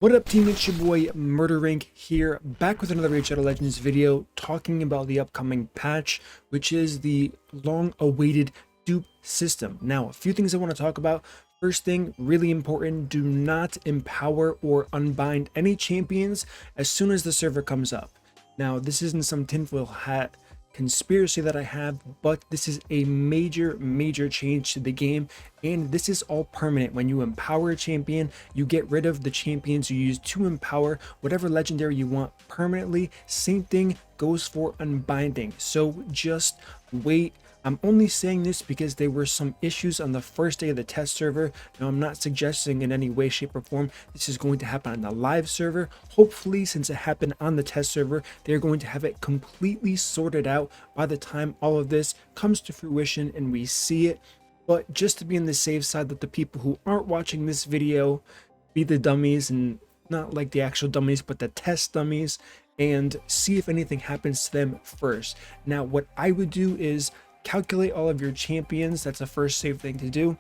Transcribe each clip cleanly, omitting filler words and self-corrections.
What up team, it's your boy MurderInc here, back with another Raid Shadow Legends video talking about the upcoming patch, which is the long-awaited dupe system. Now, a few things I want to talk about. First thing, really important, do not empower or unbind any champions as soon as the server comes up. Now, this isn't some tinfoil hat conspiracy that I have, but this is a major change to the game, and this is all permanent. When you empower a champion, you get rid of the champions you use to empower whatever legendary you want permanently. Same thing goes for unbinding, so just wait. I'm only saying this because there were some issues on the first day of the test server. Now, I'm not suggesting in any way, shape, or form this is going to happen on the live server. Hopefully, since it happened on the test server, they're going to have it completely sorted out by the time all of this comes to fruition and we see it. But just to be on the safe side, that the people who aren't watching this video be the dummies, and not like the actual dummies, but the test dummies, and see if anything happens to them first. Now, what I would do is calculate all of your champions. That's the first safe thing to do.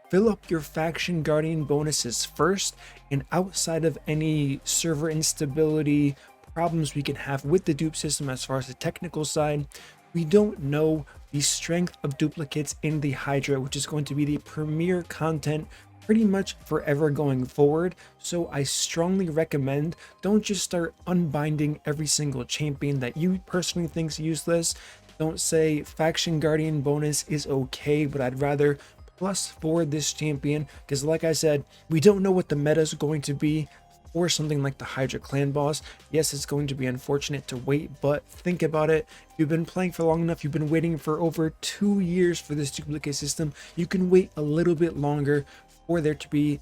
Fill up your faction guardian bonuses first, and outside of any server instability problems we can have with the dupe system as far as the technical side, we don't know the strength of duplicates in the Hydra, which is going to be the premier content pretty much forever going forward. So I strongly recommend, don't just start unbinding every single champion that you personally think is useless. Don't say faction guardian bonus is okay, but I'd rather +4 this champion, because like I said, we don't know what the meta is going to be for something like the Hydra clan boss. Yes, it's going to be unfortunate to wait, but think about it. If you've been playing for long enough, you've been waiting for over 2 years for this duplicate system, you can wait a little bit longer for there to be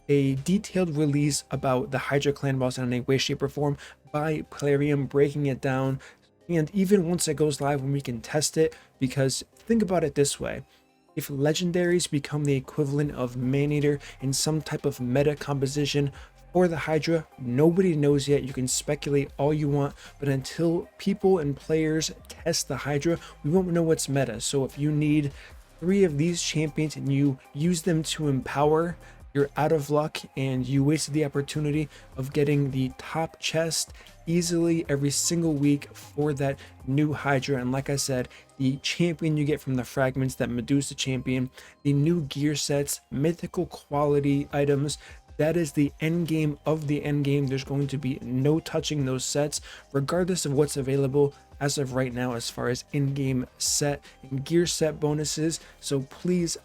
a detailed release about the Hydra clan boss in any way, shape, or form by Plarium, breaking it down. And even once it goes live, when we can test it, because think about it this way. If legendaries become the equivalent of Maneater in some type of meta composition for the Hydra, nobody knows yet. You can speculate all you want, but until people and players test the Hydra, we won't know what's meta. So if you need 3 of these champions and you use them to empower, you're out of luck, and you wasted the opportunity of getting the top chest easily every single week for that new Hydra. And like I said, the champion you get from the fragments, that Medusa champion, the new gear sets, mythical quality items, that is the end game of the end game. There's going to be no touching those sets, regardless of what's available as of right now as far as in-game set and gear set bonuses. So please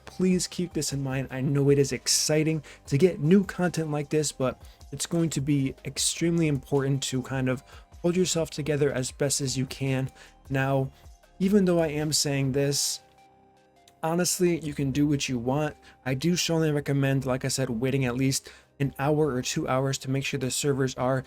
keep this in mind. I know it is exciting to get new content like this, but it's going to be extremely important to kind of hold yourself together as best as you can. Now, even though I am saying this, honestly, you can do what you want. I do strongly recommend, like I said, waiting at least an hour or 2 hours to make sure the servers are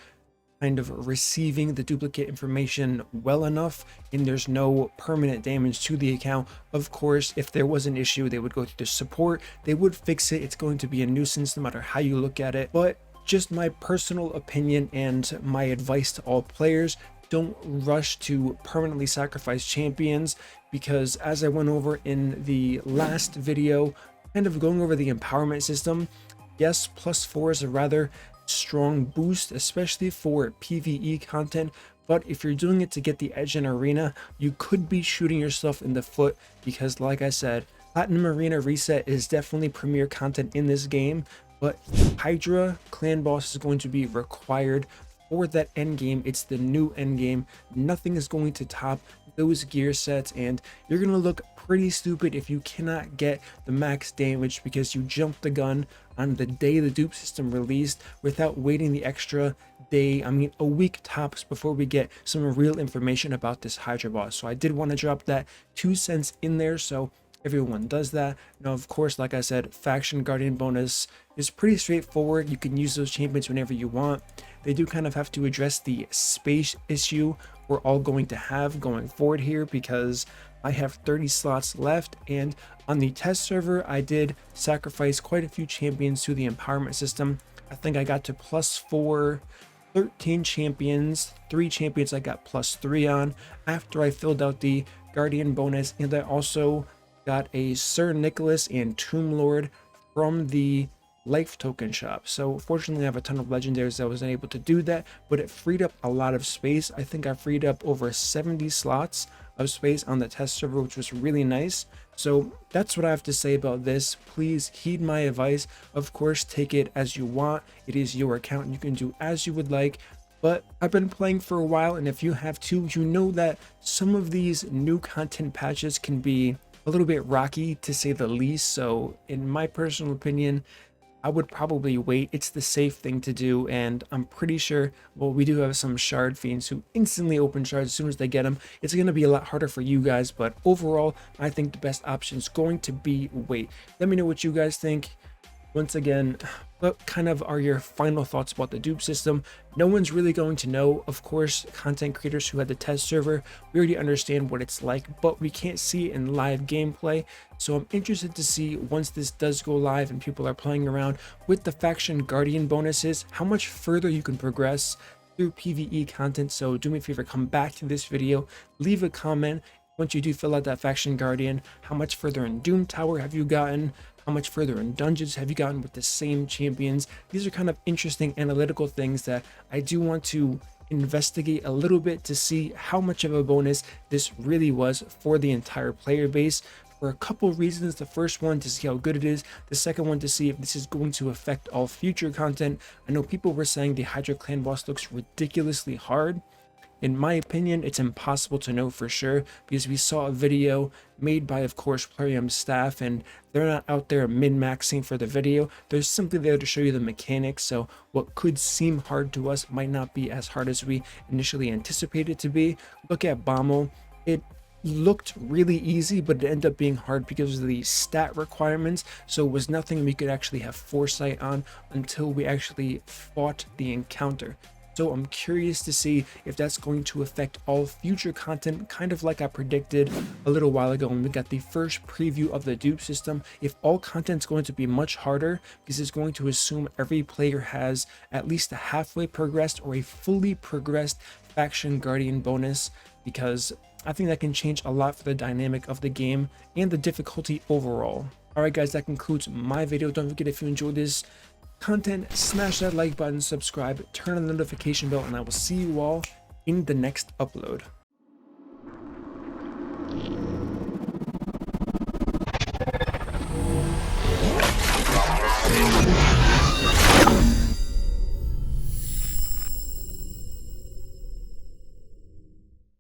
kind of receiving the duplicate information well enough and there's no permanent damage to the account. Of course, if there was an issue, they would go through the support, they would fix it. It's going to be a nuisance no matter how you look at it. But just my personal opinion and my advice to all players, don't rush to permanently sacrifice champions, because as I went over in the last video, kind of going over the empowerment system, yes, +4 is a rather strong boost, especially for PvE content, but if you're doing it to get the edge in arena, you could be shooting yourself in the foot, because like I said, Platinum Arena reset is definitely premier content in this game, but Hydra clan boss is going to be required for that end game. It's the new end game. Nothing is going to top those gear sets, and you're gonna look pretty stupid if you cannot get the max damage because you jumped the gun on the day the dupe system released without waiting the extra day, I mean a week tops, before we get some real information about this Hydra boss. So I did want to drop that 2 cents in there, so everyone does that. Now, of course, like I said, faction guardian bonus is pretty straightforward. You can use those champions whenever you want. They do kind of have to address the space issue we're all going to have going forward here, because I have 30 slots left, and on the test server I did sacrifice quite a few champions to the empowerment system. I think I got to +4, 13 champions, 3 champions I got +3 on after I filled out the guardian bonus, and I also got a Sir Nicholas and Tomb Lord from the life token shop. So fortunately I have a ton of legendaries that I wasn't able to do that, but it freed up a lot of space. I think I freed up over 70 slots of space on the test server, which was really nice. So that's what I have to say about this. Please heed my advice. Of course, take it as you want. It is your account and you can do as you would like. But I've been playing for a while, and if you have too, you know that some of these new content patches can be a little bit rocky, to say the least. So in my personal opinion, I would probably wait. It's the safe thing to do, and I'm pretty sure, well, we do have some shard fiends who instantly open shards as soon as they get them. It's going to be a lot harder for you guys, but overall, I think the best option is going to be wait. Let me know what you guys think. Once again, what kind of are your final thoughts about the dupe system? No one's really going to know. Of course, content creators who had the test server, we already understand what it's like, but we can't see it in live gameplay. So I'm interested to see, once this does go live and people are playing around with the faction guardian bonuses, how much further you can progress through PvE content. So do me a favor, come back to this video, leave a comment. Once you do fill out that faction guardian, how much further in Doom Tower have you gotten? How much further in dungeons have you gotten with the same champions? These are kind of interesting analytical things that I do want to investigate a little bit to see how much of a bonus this really was for the entire player base, for a couple reasons. The first one, to see how good it is. The second one, to see if this is going to affect all future content. I know people were saying the Hydra clan boss looks ridiculously hard. In my opinion, it's impossible to know for sure, because we saw a video made by, of course, Plarium staff, and they're not out there min-maxing for the video. They're simply there to show you the mechanics, so what could seem hard to us might not be as hard as we initially anticipated it to be. Look at Bommel. It looked really easy, but it ended up being hard because of the stat requirements, so it was nothing we could actually have foresight on until we actually fought the encounter. So I'm curious to see if that's going to affect all future content, kind of like I predicted a little while ago when we got the first preview of the dupe system. If all content's going to be much harder, because it's going to assume every player has at least a halfway progressed or a fully progressed faction guardian bonus, because I think that can change a lot for the dynamic of the game and the difficulty overall. Alright guys, that concludes my video. Don't forget, if you enjoyed this content, smash that like button, subscribe, turn on the notification bell, and I will see you all in the next upload.